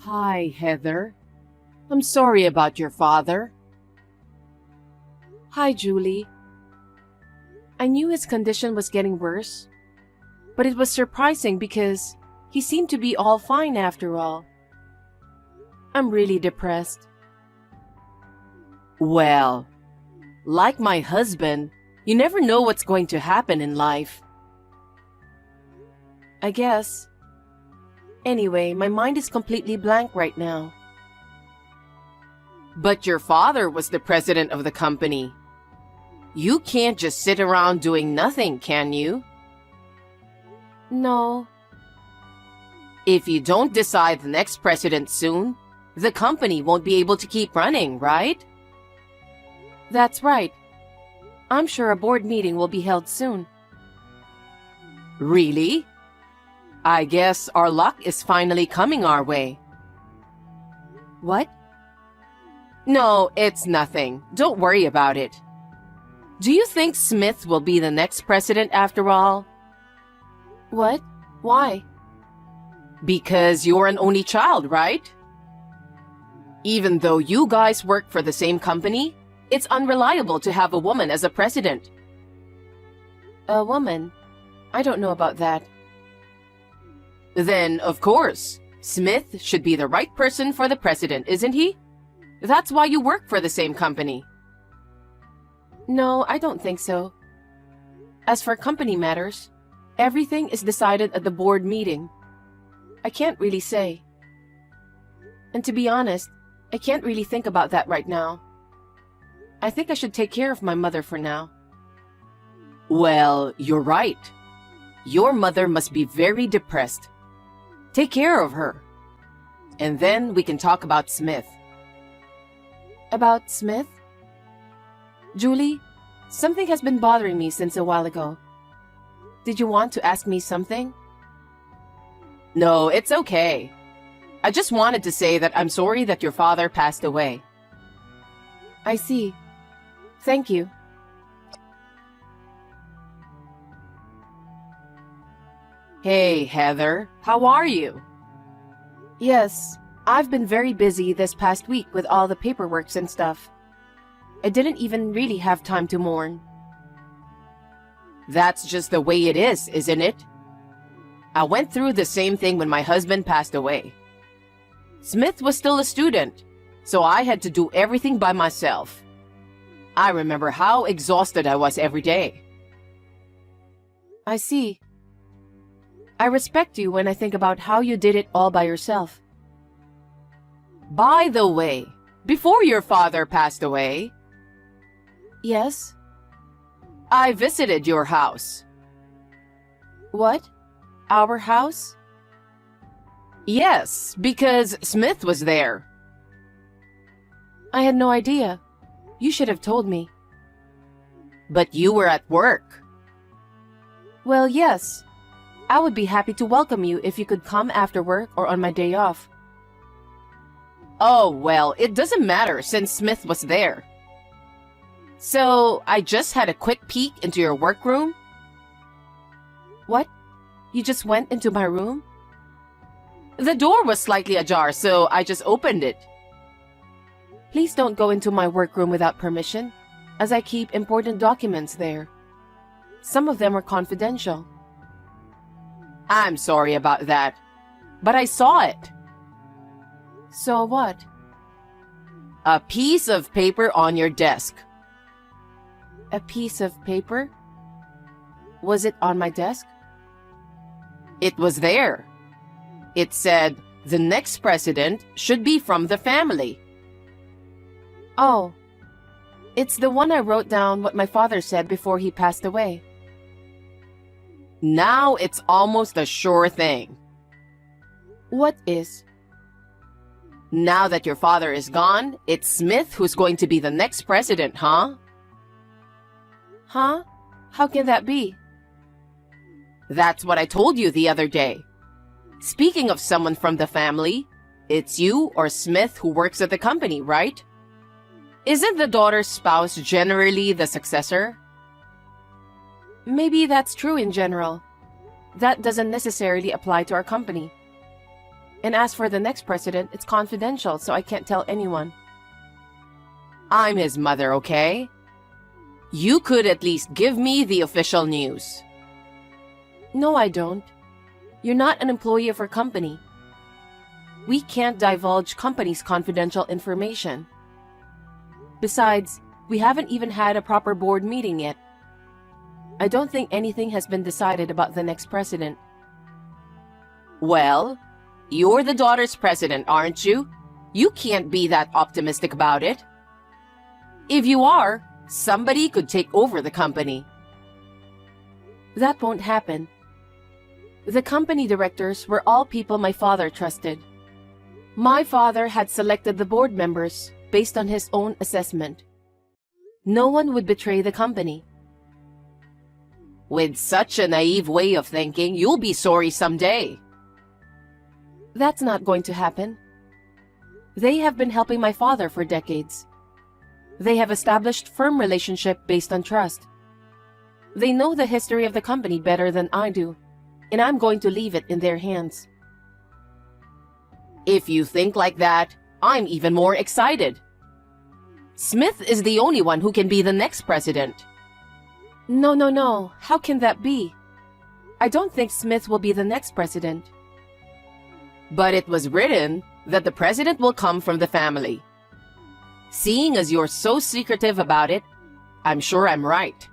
Hi, Heather. I'm sorry about your father. Hi, Julie. I knew his condition was getting worse, but it was surprising because he seemed to be all fine after all. I'm really depressed. Well, like my husband, you never know what's going to happen in life. I guess. Anyway, my mind is completely blank right now. But your father was the president of the company. You can't just sit around doing nothing, can you? No. If you don't decide the next president soon, the company won't be able to keep running, right? That's right. I'm sure a board meeting will be held soon. Really? I guess our luck is finally coming our way. What? No, it's nothing. Don't worry about it. Do you think Smith will be the next president after all? What? Why? Because you're an only child, right? Even though you guys work for the same company, it's unreliable to have a woman as a president. A woman? I don't know about that. Then, of course, Smith should be the right person for the president, isn't he? That's why you work for the same company. No, I don't think so. As for company matters, everything is decided at the board meeting. I can't really say. And to be honest, I can't really think about that right now. I think I should take care of my mother for now. Well, you're right. Your mother must be very depressed. Take care of her. And then we can talk about Smith. About Smith? Julie, something has been bothering me since a while ago. Did you want to ask me something? No, it's okay. I just wanted to say that I'm sorry that your father passed away. I see. Thank you. Hey, Heather. How are you? Yes, I've been very busy this past week with all the paperwork and stuff. I didn't even really have time to mourn. That's just the way it is, isn't it? I went through the same thing when my husband passed away. Smith was still a student, so I had to do everything by myself. I remember how exhausted I was every day. I see. I respect you when I think about how you did it all by yourself. By the way, before your father passed away, Yes? I visited your house. What? Our house? Yes, because Smith was there. I had no idea. You should have told me. But you were at work. Well, yes. I would be happy to welcome you if you could come after work or on my day off. Oh, well, it doesn't matter since Smith was there. So, I just had a quick peek into your workroom. What? You just went into my room? The door was slightly ajar, so I just opened it. Please don't go into my workroom without permission, as I keep important documents there. Some of them are confidential. I'm sorry about that, but I saw it. So what? A piece of paper on your desk. A piece of paper? Was it on my desk? It was there. It said, the next president should be from the family. Oh. It's the one I wrote down what my father said before he passed away. Now it's almost a sure thing. What is? Now that your father is gone, it's Smith who's going to be the next president, huh? Huh? How can that be? That's what I told you the other day. Speaking of someone from the family, it's you or Smith who works at the company, right? Isn't the daughter's spouse generally the successor? Maybe that's true in general. That doesn't necessarily apply to our company. And as for the next president, it's confidential, so I can't tell anyone. I'm his mother, okay? You could at least give me the official news. No, I don't. You're not an employee of our company. We can't divulge company's confidential information. Besides, we haven't even had a proper board meeting yet. I don't think anything has been decided about the next president. Well, you're the daughter's president, aren't you? You can't be that optimistic about it. If you are, somebody could take over the company. That won't happen. The company directors were all people my father trusted. My father had selected the board members based on his own assessment. No one would betray the company. With such a naive way of thinking, you'll be sorry someday. That's not going to happen. They have been helping my father for decades. They have established firm relationship based on trust. They know the history of the company better than I do, and I'm going to leave it in their hands. If you think like that, I'm even more excited. Smith is the only one who can be the next president. No. How can that be? I don't think Smith will be the next president. But it was written that the president will come from the family. Seeing as you're so secretive about it, I'm sure I'm right.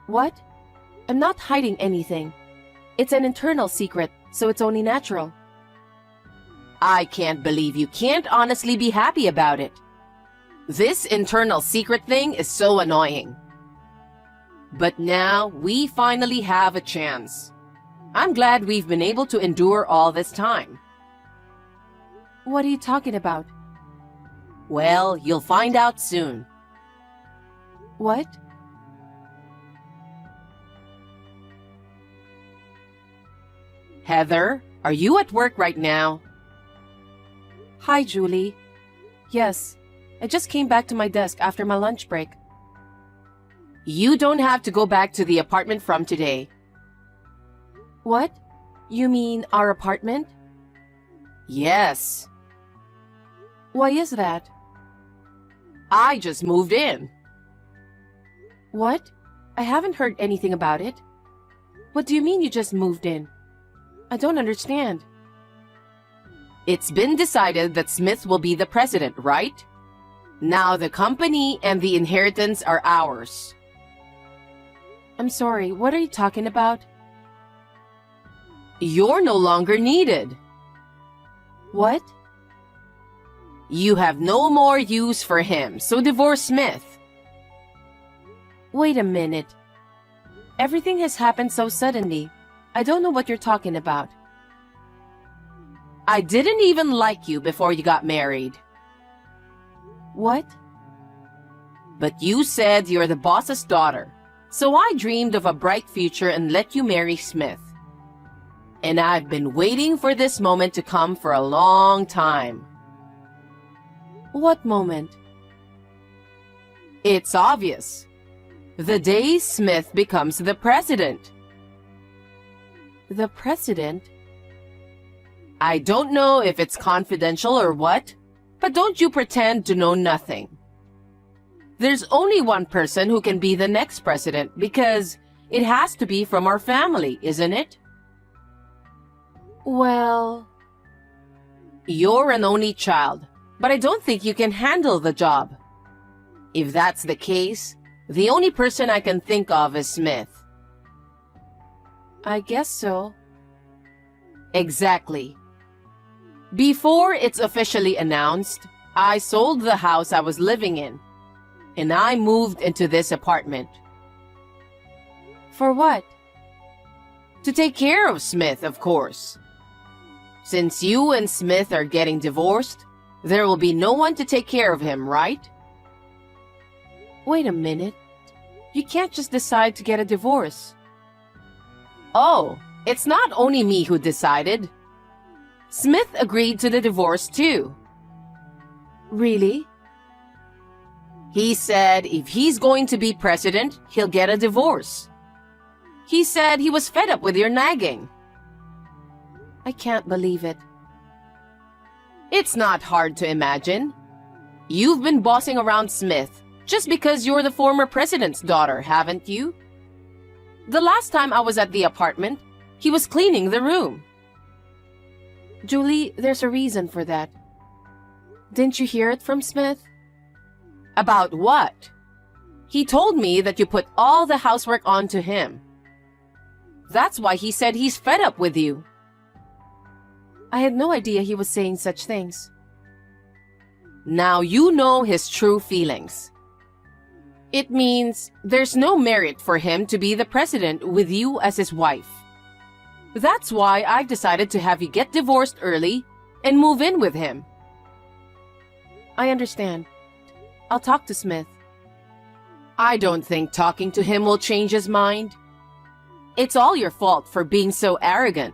What? I'm not hiding anything. It's an internal secret, so it's only natural. I can't believe you can't honestly be happy about it. This internal secret thing is so annoying. But now we finally have a chance. I'm glad we've been able to endure all this time. What are you talking about? Well, you'll find out soon. What? Heather, are you at work right now? Hi, Julie. Yes, I just came back to my desk after my lunch break. You don't have to go back to the apartment from today. What? You mean our apartment? Yes. Why is that? I just moved in. What? I haven't heard anything about it. What do you mean you just moved in? I don't understand. It's been decided that Smith will be the president, right? Now the company and the inheritance are ours. I'm sorry, what are you talking about? You're no longer needed. What? You have no more use for him, so divorce Smith. Wait a minute. Everything has happened so suddenly. I don't know what you're talking about. I didn't even like you before you got married. What? But you said you're the boss's daughter, so I dreamed of a bright future and let you marry Smith. And I've been waiting for this moment to come for a long time. What moment? It's obvious. The day Smith becomes the president. The president? I don't know if it's confidential or what, but don't you pretend to know nothing. There's only one person who can be the next president because it has to be from our family, isn't it? Well... You're an only child, but I don't think you can handle the job. If that's the case, the only person I can think of is Smith. I guess so. Exactly. Before it's officially announced, I sold the house I was living in, and I moved into this apartment. For what? To take care of Smith, of course. Since you and Smith are getting divorced, there will be no one to take care of him, right? Wait a minute. You can't just decide to get a divorce. Oh, it's not only me who decided. Smith agreed to the divorce too. Really? He said if he's going to be president, he'll get a divorce. He said he was fed up with your nagging. I can't believe it. It's not hard to imagine. You've been bossing around Smith just because you're the former president's daughter, haven't you? The last time I was at the apartment, he was cleaning the room. Julie, there's a reason for that. Didn't you hear it from Smith? About what? He told me that you put all the housework onto him. That's why he said he's fed up with you. I had no idea he was saying such things. Now you know his true feelings. It means there's no merit for him to be the president with you as his wife. That's why I've decided to have you get divorced early and move in with him. I understand. I'll talk to Smith. I don't think talking to him will change his mind. It's all your fault for being so arrogant.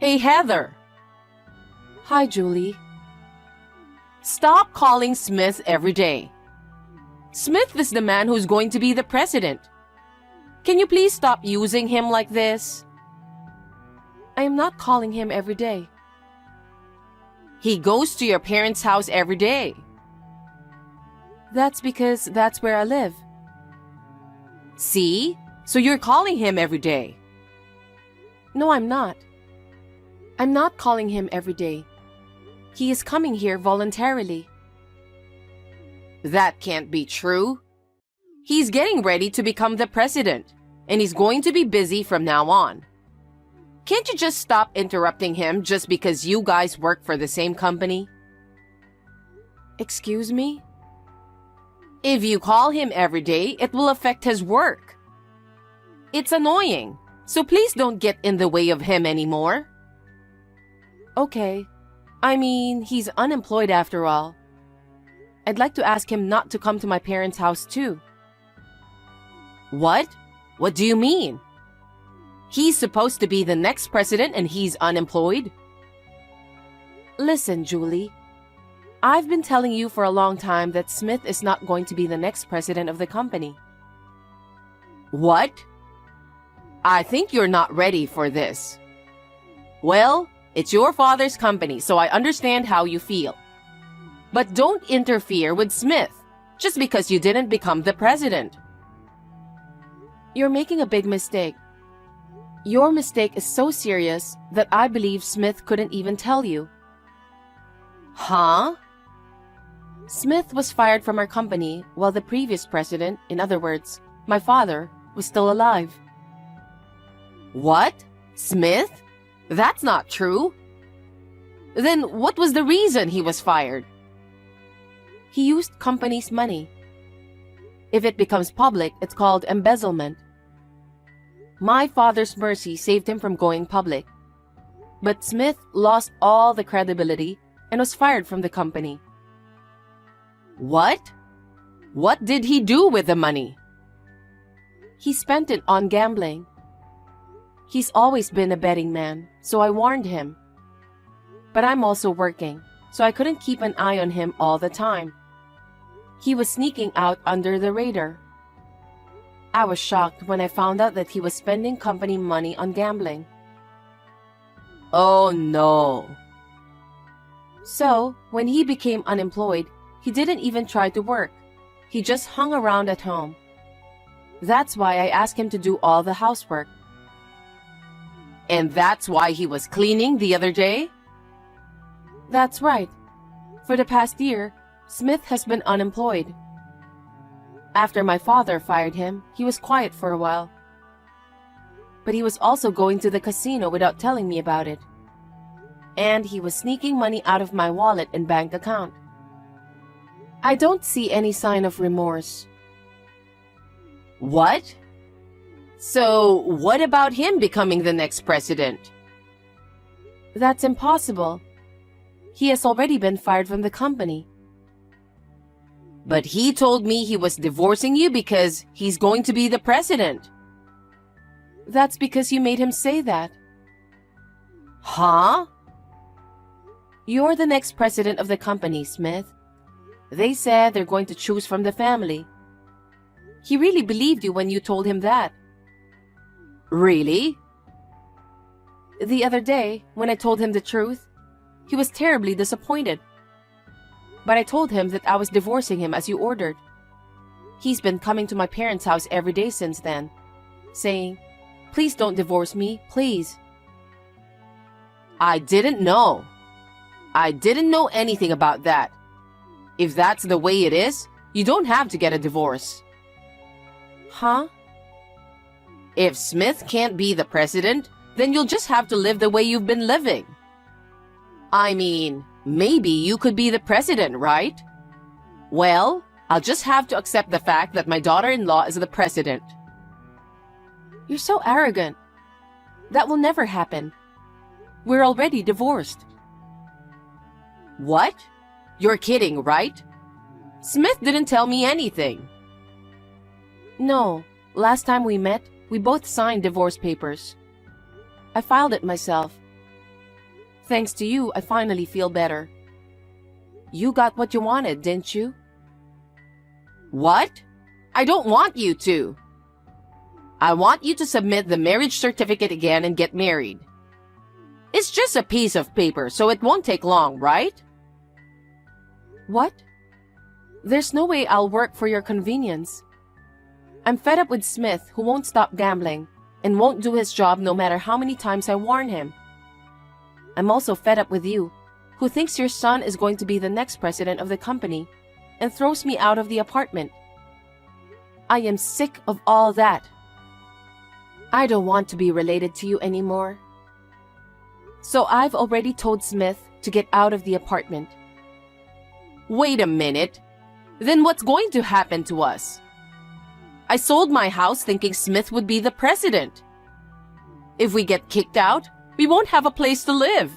Hey, Heather. Hi, Julie. Stop calling Smith every day. Smith is the man who's going to be the president. Can you please stop using him like this? I am not calling him every day. He goes to your parents' house every day. That's because that's where I live. See? So you're calling him every day. No, I'm not. I'm not calling him every day. He is coming here voluntarily. That can't be true. He's getting ready to become the president, and he's going to be busy from now on. Can't you just stop interrupting him just because you guys work for the same company? Excuse me? If you call him every day, it will affect his work. It's annoying, so please don't get in the way of him anymore. Okay. I mean, he's unemployed after all. I'd like to ask him not to come to my parents' house too. What? What do you mean? He's supposed to be the next president and he's unemployed? Listen, Julie. I've been telling you for a long time that Smith is not going to be the next president of the company. What? I think you're not ready for this. Well, it's your father's company, so I understand how you feel. But don't interfere with Smith just because you didn't become the president. You're making a big mistake. Your mistake is so serious that I believe Smith couldn't even tell you. Huh? Smith was fired from our company while the previous president, in other words, my father, was still alive. What? Smith? That's not true. Then what was the reason he was fired? He used company's money. If it becomes public, it's called embezzlement. My father's mercy saved him from going public. But Smith lost all the credibility and was fired from the company. What? What did he do with the money? He spent it on gambling. He's always been a betting man, so I warned him. But I'm also working, so I couldn't keep an eye on him all the time. He was sneaking out under the radar. I was shocked when I found out that he was spending company money on gambling. Oh no. So, when he became unemployed, he didn't even try to work. He just hung around at home. That's why I asked him to do all the housework. And that's why he was cleaning the other day? That's right. For the past year, Smith has been unemployed. After my father fired him, he was quiet for a while. But he was also going to the casino without telling me about it. And he was sneaking money out of my wallet and bank account. I don't see any sign of remorse. What? So, what about him becoming the next president? That's impossible. He has already been fired from the company. But he told me he was divorcing you because he's going to be the president. That's because you made him say that. Huh? You're the next president of the company, Smith. They said they're going to choose from the family. He really believed you when you told him that. Really? The other day, when I told him the truth, he was terribly disappointed. But I told him that I was divorcing him as you ordered. He's been coming to my parents' house every day since then, saying, "Please don't divorce me, please." I didn't know. I didn't know anything about that. If that's the way it is, you don't have to get a divorce. Huh? If Smith can't be the president, then you'll just have to live the way you've been living. I mean, maybe you could be the president, right? Well, I'll just have to accept the fact that my daughter-in-law is the president. You're so arrogant. That will never happen. We're already divorced. What? You're kidding, right? Smith didn't tell me anything. No, last time we met, we both signed divorce papers. I filed it myself. Thanks to you, I finally feel better. You got what you wanted, didn't you? What? I don't want you to. I want you to submit the marriage certificate again and get married. It's just a piece of paper, so it won't take long, right? What? There's no way I'll work for your convenience. I'm fed up with Smith, who won't stop gambling and won't do his job no matter how many times I warn him. I'm also fed up with you, who thinks your son is going to be the next president of the company and throws me out of the apartment. I am sick of all that. I don't want to be related to you anymore. So I've already told Smith to get out of the apartment. Wait a minute. Then what's going to happen to us? I sold my house thinking Smith would be the president. If we get kicked out, we won't have a place to live.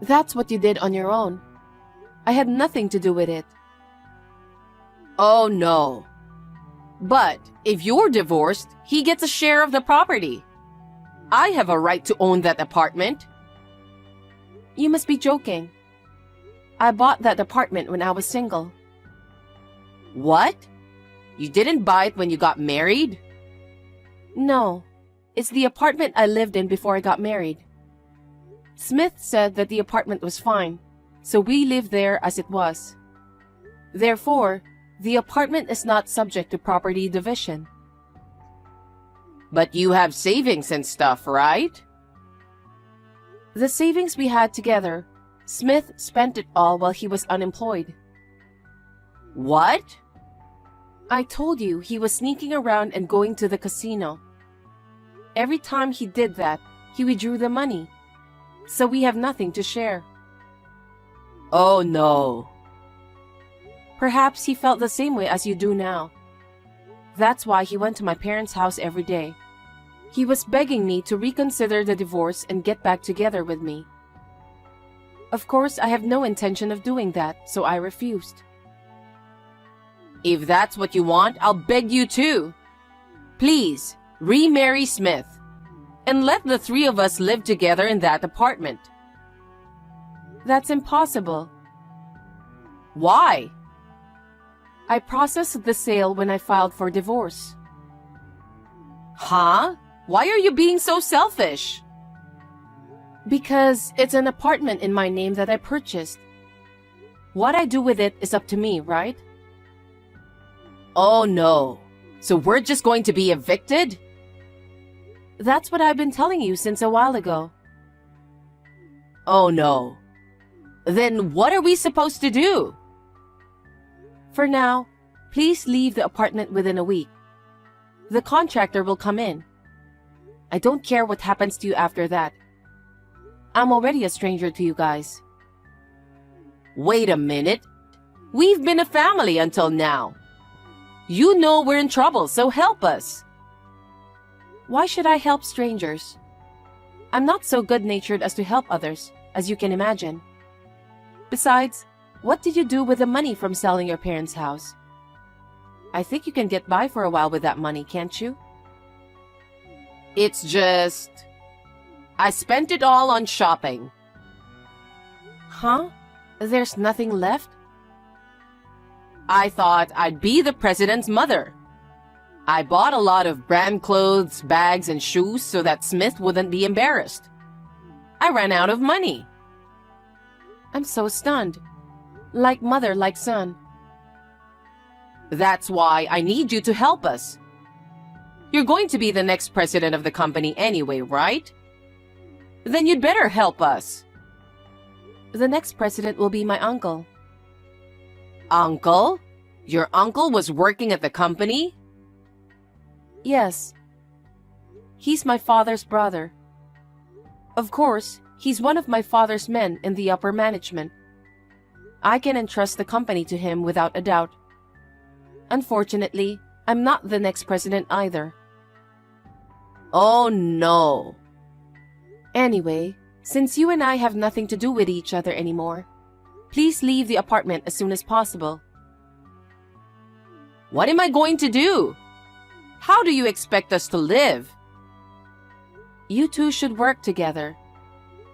That's what you did on your own. I had nothing to do with it. Oh no. But if you're divorced, he gets a share of the property. I have a right to own that apartment. You must be joking. I bought that apartment when I was single. What? You didn't buy it when you got married? No, it's the apartment I lived in before I got married. Smith said that the apartment was fine, so we lived there as it was. Therefore, the apartment is not subject to property division. But you have savings and stuff, right? The savings we had together, Smith spent it all while he was unemployed. What? I told you he was sneaking around and going to the casino. Every time he did that, he withdrew the money. So we have nothing to share. Oh no. Perhaps he felt the same way as you do now. That's why he went to my parents' house every day. He was begging me to reconsider the divorce and get back together with me. Of course, I have no intention of doing that, so I refused. If that's what you want, I'll beg you to. Please, remarry Smith. And let the three of us live together in that apartment. That's impossible. Why? I processed the sale when I filed for divorce. Huh? Why are you being so selfish? Because it's an apartment in my name that I purchased. What I do with it is up to me, right? Oh no. So we're just going to be evicted? That's what I've been telling you since a while ago. Oh no. Then what are we supposed to do? For now, please leave the apartment within a week. The contractor will come in. I don't care what happens to you after that. I'm already a stranger to you guys. Wait a minute. We've been a family until now. You know we're in trouble, so help us. Why should I help strangers? I'm not so good-natured as to help others, as you can imagine. Besides, what did you do with the money from selling your parents' house? I think you can get by for a while with that money, can't you? It's just... I spent it all on shopping. Huh? There's nothing left? I thought I'd be the president's mother. I bought a lot of brand clothes, bags, and shoes so that Smith wouldn't be embarrassed. I ran out of money. I'm so stunned. Like mother, like son. That's why I need you to help us. You're going to be the next president of the company anyway, right? Then you'd better help us. The next president will be my uncle. Uncle? Your uncle was working at the company? Yes. He's my father's brother. Of course, he's one of my father's men in the upper management. I can entrust the company to him without a doubt. Unfortunately, I'm not the next president either. Oh no. Anyway, since you and I have nothing to do with each other anymore, please leave the apartment as soon as possible. What am I going to do? How do you expect us to live? You two should work together.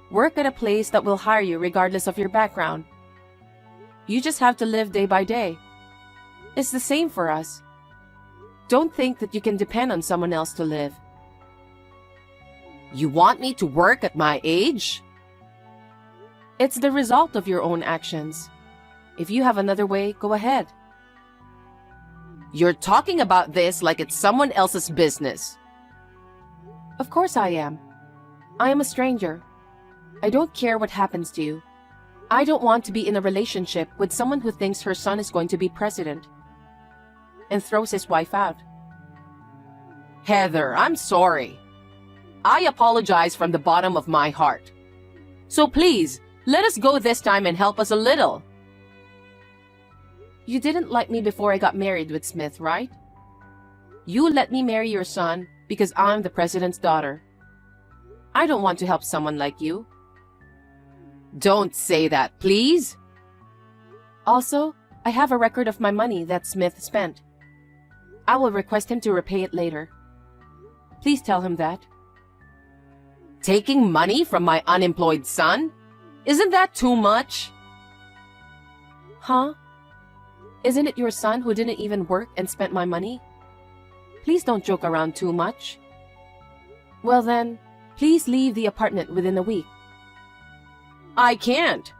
Work at a place that will hire you regardless of your background. You just have to live day by day. It's the same for us. Don't think that you can depend on someone else to live. You want me to work at my age? It's the result of your own actions. If you have another way, go ahead. You're talking about this like it's someone else's business. Of course I am. I am a stranger. I don't care what happens to you. I don't want to be in a relationship with someone who thinks her son is going to be president and throws his wife out. Heather, I'm sorry. I apologize from the bottom of my heart. So please, let us go this time and help us a little. You didn't like me before I got married with Smith, right? You let me marry your son because I'm the president's daughter. I don't want to help someone like you. Don't say that, please. Also, I have a record of my money that Smith spent. I will request him to repay it later. Please tell him that. Taking money from my unemployed son? Isn't that too much? Huh? Isn't it your son who didn't even work and spent my money? Please don't joke around too much. Well then, please leave the apartment within a week. I can't.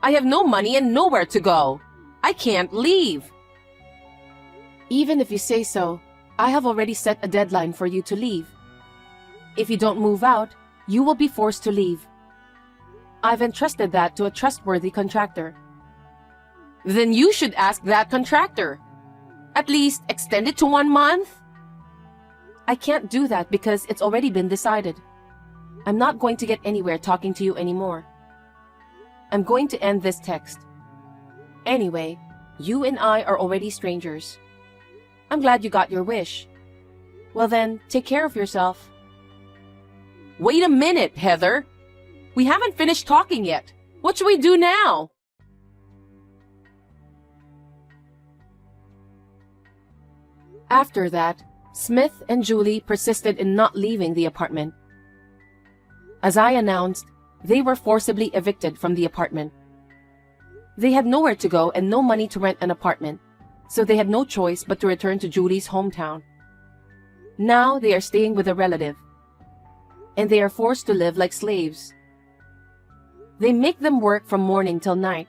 I have no money and nowhere to go. I can't leave. Even if you say so, I have already set a deadline for you to leave. If you don't move out, you will be forced to leave. I've entrusted that to a trustworthy contractor. Then you should ask that contractor. At least extend it to 1 month. I can't do that because it's already been decided. I'm not going to get anywhere talking to you anymore. I'm going to end this text. Anyway, you and I are already strangers. I'm glad you got your wish. Well then, take care of yourself. Wait a minute, Heather. We haven't finished talking yet. What should we do now? After that, Smith and Julie persisted in not leaving the apartment. As I announced, they were forcibly evicted from the apartment. They had nowhere to go and no money to rent an apartment, so they had no choice but to return to Julie's hometown. Now they are staying with a relative, and they are forced to live like slaves. They make them work from morning till night.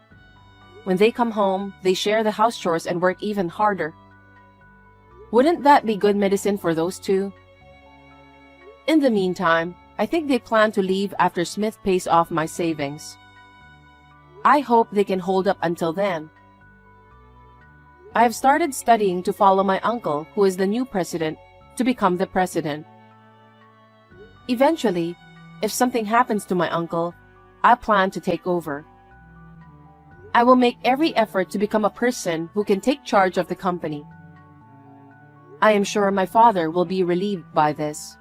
When they come home, they share the house chores and work even harder. Wouldn't that be good medicine for those two? In the meantime, I think they plan to leave after Smith pays off my savings. I hope they can hold up until then. I have started studying to follow my uncle, who is the new president, to become the president. Eventually, if something happens to my uncle, I plan to take over. I will make every effort to become a person who can take charge of the company. I am sure my father will be relieved by this.